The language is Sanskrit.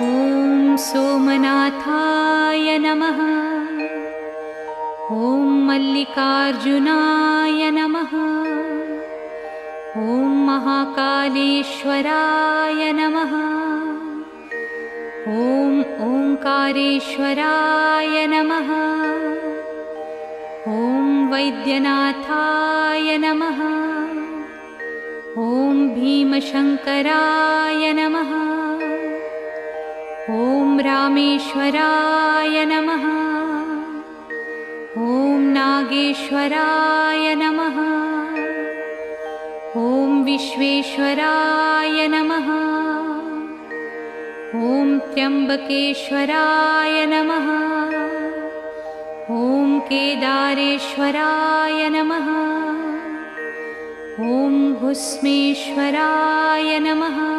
ॐ सोमनाथाय नमः। ॐ मल्लिकार्जुनाय नमः। ॐ महाकालेश्वराय नमः। ॐ ओंकारेश्वराय नमः। ॐ वैद्यनाथाय नमः। ॐ भीमशंकराय नमः। ॐ रामेश्वराय नमः। ॐ नागेश्वराय नमः। ॐ विश्वेश्वराय नमः। ॐ त्र्यंबकेश्वराय नमः। ॐ केदारेश्वराय नमः। ॐ भुस्मेश्वराय नमः।